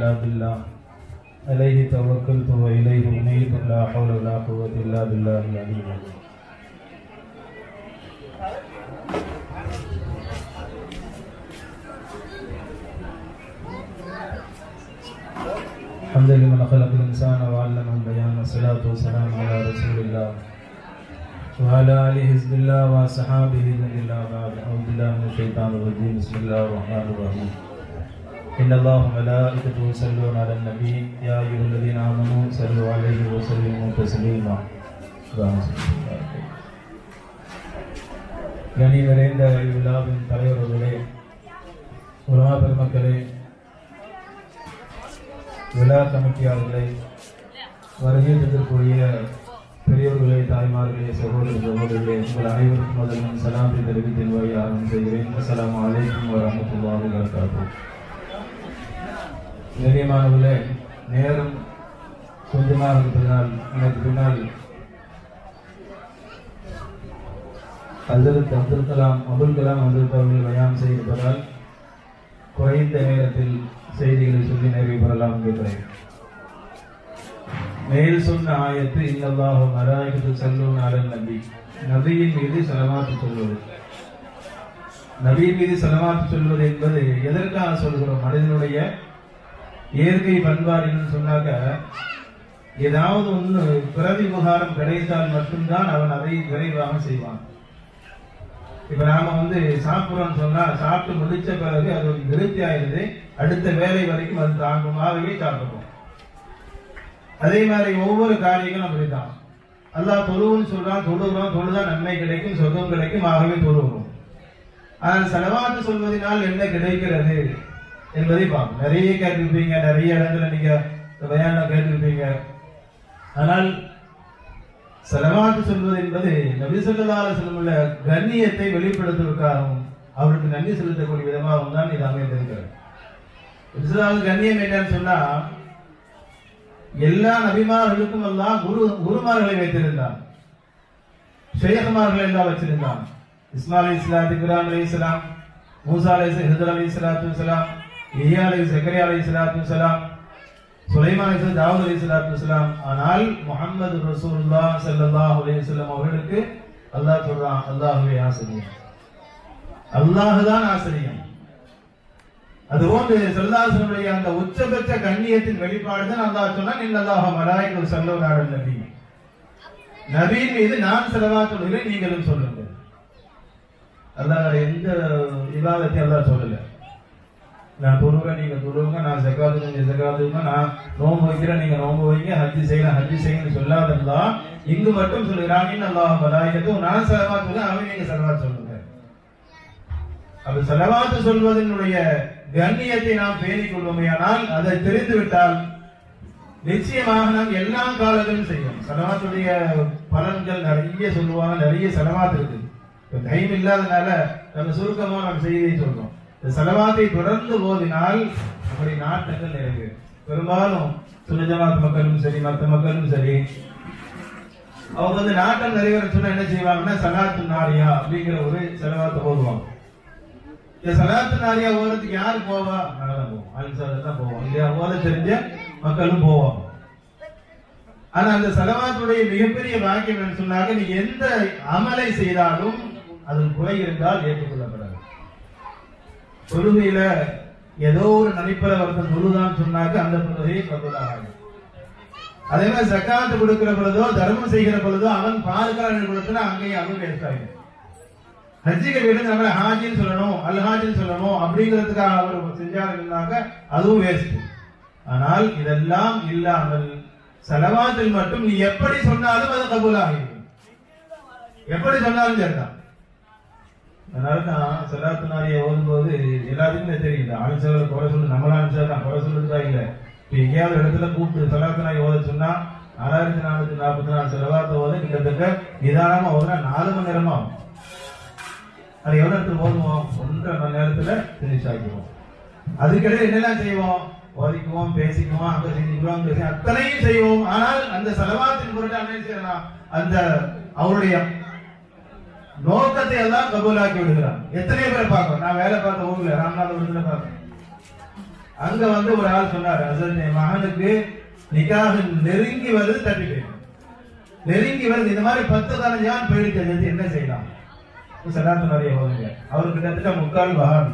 إلا بالله عليه توكلت وإليه أنيب لا حول ولا قوة إلا بالله العلي العظيم. الحمد لله من خلق الإنسان وعلمه البيان والصلاة والسلام على رسول الله وعلى آله حزب الله وصحابه حزب الله بعد. أعوذ بالله من الشيطان الرجيم. بسم الله الرحمن الرحيم. إن الله وملائكته يصلون على النبي يا أيها الذين آمنوا صلوا عليه وسلموا تسليما. கனி நிறைந்த விழாவின் தலைவர்களே, உலமா பெருமக்களே, விழா கமிட்டியாளர்களை, வருகை தரக்கூடிய பெரியவர்களே, தாய்மார்களே, சகோதர சகோதரிகளே, உங்கள் அனைவருக்கும் முதலில் சலாத்தை தெரிவித்து வரை ஆரம்பம் செய்கிறேன். அஸ்ஸலாமு அலைக்கும் வரஹ்மத்துல்லாஹி வபரகாத்துஹு. கண்ணியமானவர்களே, நேரம் கொஞ்சமாக இருப்பதனால் எனக்கு பின்னால் ஹஜ்ரத் அப்துல் கலாம் அவர்கள் பயான் செய்திருப்பதால் குறைந்த நேரத்தில் செய்திகளை சொல்லி நிறைவு பெறலாம் என்கிறேன். மேல் சொன்ன ஆயத்து இன்னல்லாஹு மலாயிகத்து யுஸல்லூன அலன் நபி, நபியின் மீது ஸலவாத் சொல்வது. நபியின் மீது ஸலவாத் சொல்வது என்பது எதற்காக சொல்கிறோம்? மனிதனுடைய இயற்கை பண்பாடுன்னு சொன்னாக்க, ஏதாவது ஒன்று பிறவி உபகாரம் கிடைத்தால் மட்டும்தான் அவன் அதை விரைவாக செய்வான். இப்ப நாம சாப்பிடுறோம்னு சொன்னா, சாப்பிட்டு முடிச்ச பிறகு அது ஒரு திருப்தி ஆயிடுது, அடுத்த வேலை வரைக்கும் அது தாங்குமாகவே சாப்பிடுறோம். அதே மாதிரி ஒவ்வொரு காரியங்களும் அப்படித்தான். அல்லாஹ் தொழுவுன்னு சொல்றான், தொழுதான் நன்மை கிடைக்கும், சொர்க்கம் கிடைக்கும், ஆகவே தொழுகிறோம். ஆனால் ஸலவாத் சொல்வதனால் என்ன கிடைக்கிறது என்பதை பார்ப்போம். நிறைய கேட்டிருப்பீங்க, நிறைய இடத்துல நீங்க பயான்ல கேட்டிருப்பீங்க. ஆனால் ஸலவாத் சொல்வது என்பது நபி ஸல்லல்லாஹு அலைஹி வஸல்லம் கண்ணியத்தை வெளிப்படுத்துவதற்காகவும் அவருக்கு நன்றி செலுத்தக்கூடிய விதமாகவும் தான் இது அமைந்திருக்கிறது. கண்ணியம் என்னன்னு சொன்னா, எல்லா நபிமார்களுக்கும் எல்லாம் குருமார்களை வைத்திருந்தான், ஷேഖ்மார்களை எல்லாம் வச்சிருந்தான். இஸ்மாயில் அலைஹிஸ்ஸலாம், இப்ராஹிம் அலைஹிஸ்ஸலாம், மூசா அலைஹிஸ்ஸலாம், ஹிதர் அலைஹிஸ்ஸலாத்து வஸலாம், யஹ்யா அலைஹிஸ்ஸலாம், ஜக்கரியா அலைஹிஸ்ஸலாத்து வஸலாம், சுலைமான் அலைஹிஸ்ஸலாம், தாவூத் அலைஹிஸ்ஸலாத்து வஸலாம். ஆனால் முஹம்மது ரசூலுல்லாஹ் ஸல்லல்லாஹு அலைஹி வஸல்லம் அவர்களுக்கு அல்லாஹ் சொல்றான், அல்லாஹ்வே ஆசிரியர், அல்லாஹ் தான் ஆசிரியர். அதுபோன்று ஸல்லல்லாஹு அலைஹி வஸல்லம் அந்த உச்சபட்ச கண்ணியத்தின் வெளிப்பாடு தான் அல்லாஹ் சொன்னான், இன்னல்லாஹு மலாயிகத்து யுஸல்லூன அலன் நபி, நபியின் மீது நான் ஸலவாத் சொல்கிறேன், நீங்களும் சொல்லுங்க. அல்லாஹ் எந்த இபாதத்தையும் அல்லாஹ் சொல்லல. நான் தொழுகிறேன், நீங்க தொழுவுங்க, நான் ஜகாத்து நீங்க ஜகாத்துங்க, நான் நோன்பு வைக்கிறேன், நீங்க நோன்பு வைங்க, ஹஜ்ஜி செய்யலாம் ஹஜ்ஜி செய்யுன்னு சொல்லாதெல்லாம் இங்கு மட்டும் சொல்லுகிறான், இன்னல்லாஹு மலாயிகத்து, நான் ஸலவாத் சொல்றேன், அவன் நீங்க ஸலவாத் சொல்லுங்க. அப்ப ஸலவாத் சொல்வதனுடைய கண்ணியத்தை நாம் பேணிக் கொள்வோமையானால், அதை தெரிந்துவிட்டால் நிச்சயமாக நாம் எல்லா காலத்திலும் செய்வோம். ஸலவாத்துடைய பலன்கள் நிறைய சொல்லுவாங்க, நிறைய ஸலவாத் இருக்கு. டைம் இல்லாதனால நம்ம சுருக்கமா நம்ம செய்தியை சொல்றோம். இந்த ஸலவாத்தை தொடர்ந்து ஓதினால் நம்முடைய நாட்டங்கள் நிறைவேறும். பெரும்பாலும் சுன்ன ஜமாத் மக்களும் சரி, மற்ற மக்களும் சரி, அவங்க நாட்டம் நிறைவேற சொன்னா என்ன செய்வாங்கன்னா, ஸலாத்து நாரியா அப்படிங்கிற ஒரு ஸலவாத்தை ஓதுவாங்க. இந்த ஸலாத்து நாரியா ஓதுறதுக்கு யாரு போவா? நாங்க போவோம், அல்சாதர் தான் போவோம் இல்லையா? ஓத தெரிஞ்ச மக்களும் போவாங்க. ஆனா அந்த ஸலவாத்துடைய மிகப்பெரிய வாக்கியம் என்னன்னு சொன்னாங்க, நீங்க எந்த அமலை செய்தாலும் அதில் குறை இருந்தால் ஏற்றுக்கொள்ளப்படாது. தொழுகையில ஏதோ ஒரு நனிப்பற ஒருத்தன் தொழுதான் சொன்னாக்க அந்த தொழுகையை கபூலாகாது. அதே மாதிரி ஜக்காத்து கொடுக்கிற பொழுதோ, தர்மம் செய்கிற பொழுதோ அவன் பாதுகாப்பு கொடுத்தா அங்கேயும் அவன் வேஸ்ட் ஆகிடும். ஹஜ்ஜிக்கு வீடு நம்மள ஹாஜின்னு சொல்லணும், அல் ஹாஜின்னு சொல்லணும் அப்படிங்கிறதுக்காக அவர் செஞ்சாருன்னாக்க அதுவும் வேஸ்ட். ஆனால் இதெல்லாம் இல்லாமல் ஸலவாத்தில் மட்டும் நீ எப்படி சொன்னாலும் அது கபூலாகிடும், எப்படி சொன்னாலும் சரிதான். அதனாலதான் ஸலாத்து நாரியா ஓதும்போது எல்லாத்துக்குமே தெரியுது, ஆளுச்சவரை குறை சொல்லு, நம்மளா அனுப்பிச்சாதான் குறை சொல்றதுக்கா இல்லை. இப்ப எங்கேயாவது இடத்துல கூப்பிட்டு ஸலாத்து நாரியா ஓத சொன்னா 6444 ஸலவாத்தை ஓத கிட்டத்தட்ட நிதானமா ஓதுனா 4 மணி நேரமா ஆகும். அது எவ்வளவு நேரத்தில் ஓதுவோம்? 1.5 மணி நேரத்துல பினிஷ் ஆகிடுவோம். அதுக்கிடையே என்னெல்லாம் செய்வோம்? ஓதிக்குவோம், பேசிக்குவோம், அங்க செஞ்சுக்குவோம், அத்தனையும் செய்வோம். ஆனால் அந்த ஸலவாத்தின் பொருட்டு என்ன செய்யலாம்? அந்த அவருடைய நோக்கத்தை எல்லாம் கபூலாக்கி விடுகிறான். எத்தனை பேரை பார்க்கணும்? நான் வேலை பார்த்த ஊர்ல ராமநாதபுரத்துல பார்த்தேன். அங்க வந்து ஒரு ஆள் சொன்னார், ஹசரத் என் மகனுக்கு நிக்காஹ் நெருங்கி வருது, தட்டி போயிடும், நெருங்கி வருது, இந்த மாதிரி 10-15 போயிடுச்சு, என்ன செய்யலாம்? சலாத்து நிறைய போதுங்க. அவர் கிட்டத்தட்ட 3/4 வஹாபி.